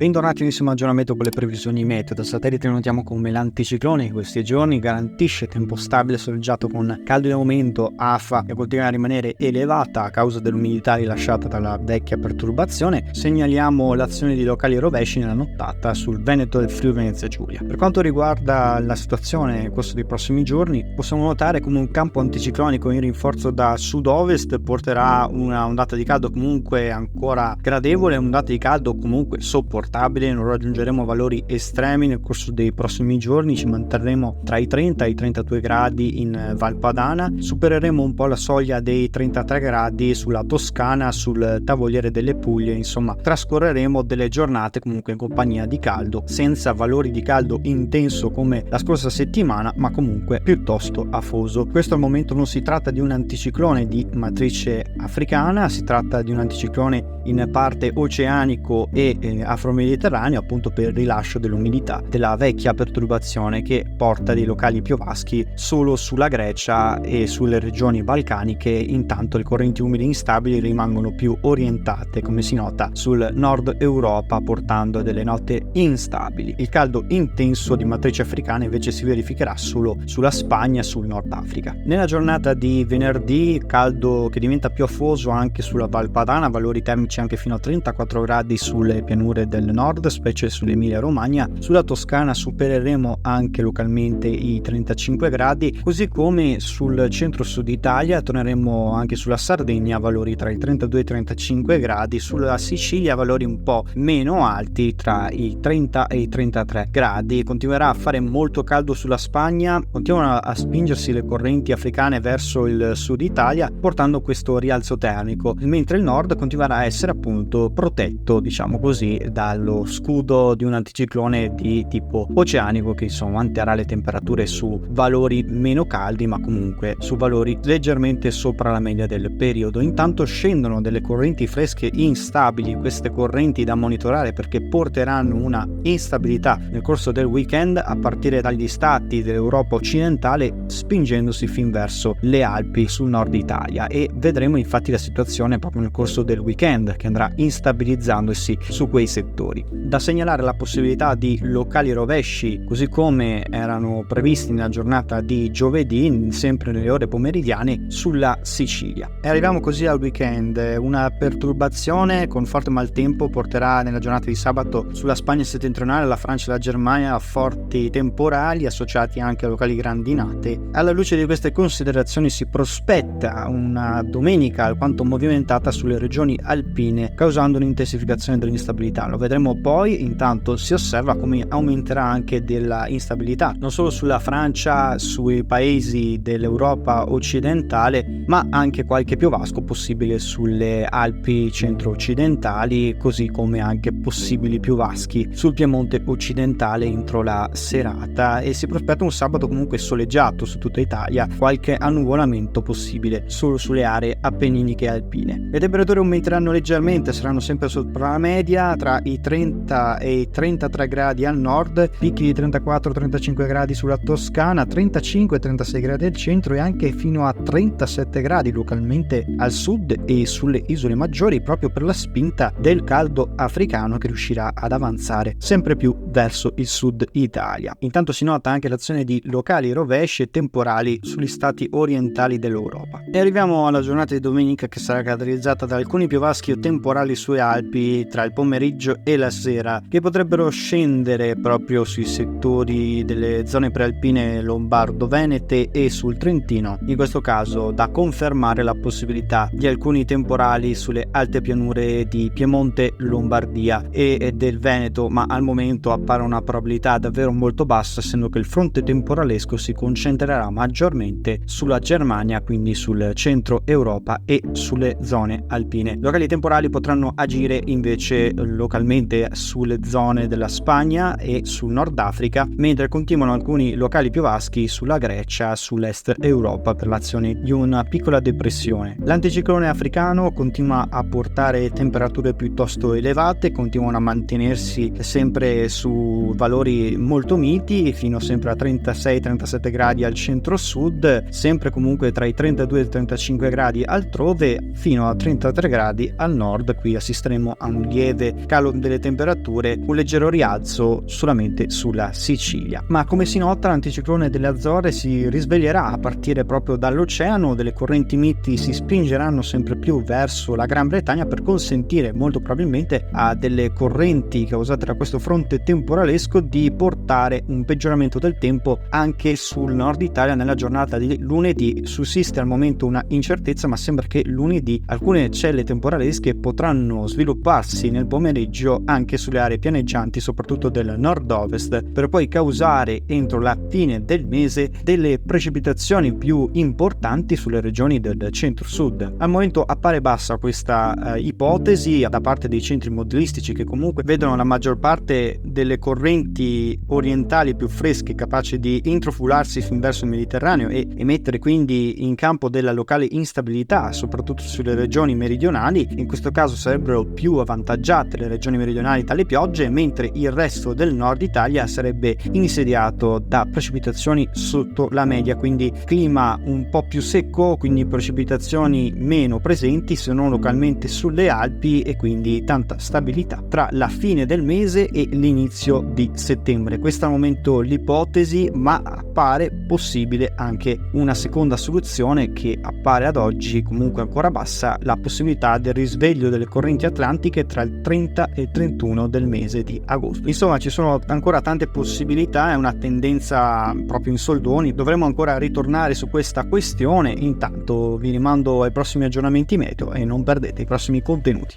Bentornati all'inizio aggiornamento con le previsioni meteo. Da satellite notiamo come l'anticiclone in questi giorni garantisce tempo stabile soleggiato con caldo in aumento, afa che continua a rimanere elevata a causa dell'umidità rilasciata dalla vecchia perturbazione. Segnaliamo l'azione di locali rovesci nella nottata sul Veneto e il Friuli Venezia Giulia. Per quanto riguarda la situazione nel corso dei prossimi giorni, possiamo notare come un campo anticiclonico in rinforzo da sud-ovest porterà una ondata di caldo comunque ancora gradevole, un'ondata di caldo comunque sopportabile. Non raggiungeremo valori estremi nel corso dei prossimi giorni, ci manterremo tra i 30 e i 32 gradi in Val Padana, supereremo un po' la soglia dei 33 gradi sulla Toscana, sul Tavoliere delle Puglie. Insomma, trascorreremo delle giornate comunque in compagnia di caldo, senza valori di caldo intenso come la scorsa settimana, ma comunque piuttosto afoso. Questo al momento non si tratta di un anticiclone di matrice africana, si tratta di un anticiclone in parte oceanico e afro-mediterraneo, appunto per il rilascio dell'umidità della vecchia perturbazione che porta dei locali piovaschi solo sulla Grecia e sulle regioni balcaniche. Intanto le correnti umide instabili rimangono più orientate, come si nota, sul nord Europa, portando a delle note instabili. Il caldo intenso di matrice africana invece si verificherà solo sulla Spagna e sul Nord Africa. Nella giornata di venerdì, caldo che diventa più afoso anche sulla Val Padana, valori termici anche fino a 34 gradi sulle pianure del nord, specie sull'Emilia Romagna. Sulla Toscana supereremo anche localmente i 35 gradi, così come sul centro-sud Italia. Torneremo anche sulla Sardegna a valori tra i 32 e i 35 gradi, sulla Sicilia valori un po' meno alti tra i 30 e i 33 gradi. Continuerà a fare molto caldo sulla Spagna, continuano a spingersi le correnti africane verso il sud Italia, portando questo rialzo termico, mentre il nord continuerà a essere appunto protetto, diciamo così, dallo scudo di un anticiclone di tipo oceanico che insomma manterrà le temperature su valori meno caldi, ma comunque su valori leggermente sopra la media del periodo. Intanto scendono delle correnti fresche instabili, queste correnti da monitorare perché porteranno una instabilità nel corso del weekend a partire dagli stati dell'Europa occidentale, spingendosi fin verso le Alpi sul nord Italia, e vedremo infatti la situazione proprio nel corso del weekend che andrà instabilizzandosi su quei settori. Da segnalare la possibilità di locali rovesci, così come erano previsti nella giornata di giovedì, sempre nelle ore pomeridiane sulla Sicilia. E arriviamo così al weekend. Una perturbazione con forte maltempo porterà nella giornata di sabato sulla Spagna settentrionale, la Francia e la Germania a forti temporali associati anche a locali grandinate. Alla luce di queste considerazioni si prospetta una domenica alquanto movimentata sulle regioni alpine, causando un'intensificazione dell'instabilità. Lo vedremo poi. Intanto si osserva come aumenterà anche della instabilità non solo sulla Francia, sui paesi dell'Europa occidentale, ma anche qualche piovasco possibile sulle Alpi centro-occidentali, così come anche possibili piovaschi sul Piemonte occidentale entro la serata. E si prospetta un sabato comunque soleggiato su tutta Italia, qualche annuvolamento possibile solo sulle aree appenniniche e alpine. Le temperature aumenteranno leggermente, saranno sempre sopra la media, tra i 30 e i 33 gradi al nord, picchi di 34-35 gradi sulla Toscana, 35-36 gradi al centro e anche fino a 37 gradi localmente al sud e sulle isole maggiori, proprio per la spinta del caldo africano che riuscirà ad avanzare sempre più verso il sud Italia. Intanto si nota anche l'azione di locali rovesci e temporali sugli stati orientali dell'Europa. E arriviamo alla giornata di domenica, che sarà caratterizzata da alcuni piovaschi o temporali sulle Alpi tra il pomeriggio e la sera, che potrebbero scendere proprio sui settori delle zone prealpine lombardo-venete e sul Trentino. In questo caso da confermare la possibilità di alcuni temporali sulle alte pianure di Piemonte, Lombardia e del Veneto, ma al momento appare una probabilità davvero molto bassa, essendo che il fronte temporalesco si concentrerà maggiormente sulla Germania, quindi sul centro Europa e sulle zone alpine. Locali temporali potranno agire invece localmente sulle zone della Spagna e sul Nord Africa, mentre continuano alcuni locali piovaschi sulla Grecia, sull'est Europa, per l'azione di una piccola depressione. L'anticiclone africano continua a portare temperature piuttosto elevate, continuano a mantenersi sempre su valori molto miti, fino sempre a 36-37 gradi al centro-sud, sempre comunque tra i 32 e i 35 gradi altrove, fino a 33 gradi al nord. Qui assisteremo a un lieve calo delle delle temperature, un leggero rialzo solamente sulla Sicilia. Ma come si nota, l'anticiclone delle Azzorre si risveglierà a partire proprio dall'oceano, delle correnti miti si spingeranno sempre più verso la Gran Bretagna per consentire molto probabilmente a delle correnti causate da questo fronte temporalesco di portare un peggioramento del tempo anche sul nord Italia nella giornata di lunedì. Sussiste al momento una incertezza, ma sembra che lunedì alcune celle temporalesche potranno svilupparsi nel pomeriggio anche sulle aree pianeggianti, soprattutto del nord-ovest, per poi causare entro la fine del mese delle precipitazioni più importanti sulle regioni del centro-sud. Al momento appare bassa questa ipotesi da parte dei centri modelistici, che comunque vedono la maggior parte delle correnti orientali più fresche capaci di introfularsi fin verso il Mediterraneo e mettere quindi in campo della locale instabilità, soprattutto sulle regioni meridionali. In questo caso sarebbero più avvantaggiate le regioni meridionali dalle piogge, mentre il resto del nord Italia sarebbe insediato da precipitazioni sotto la media, quindi clima un po' più secco, quindi precipitazioni meno presenti se non localmente sulle Alpi, e quindi tanta stabilità tra la fine del mese e l'inizio di settembre. Questa al momento l'ipotesi, ma appare possibile anche una seconda soluzione che appare ad oggi comunque ancora bassa: la possibilità del risveglio delle correnti atlantiche tra il 30 e il 31 del mese di agosto. Insomma, ci sono ancora tante possibilità, è una tendenza proprio in soldoni, dovremo ancora ritornare su questa questione. Intanto vi rimando ai prossimi aggiornamenti meteo e non perdete i prossimi contenuti.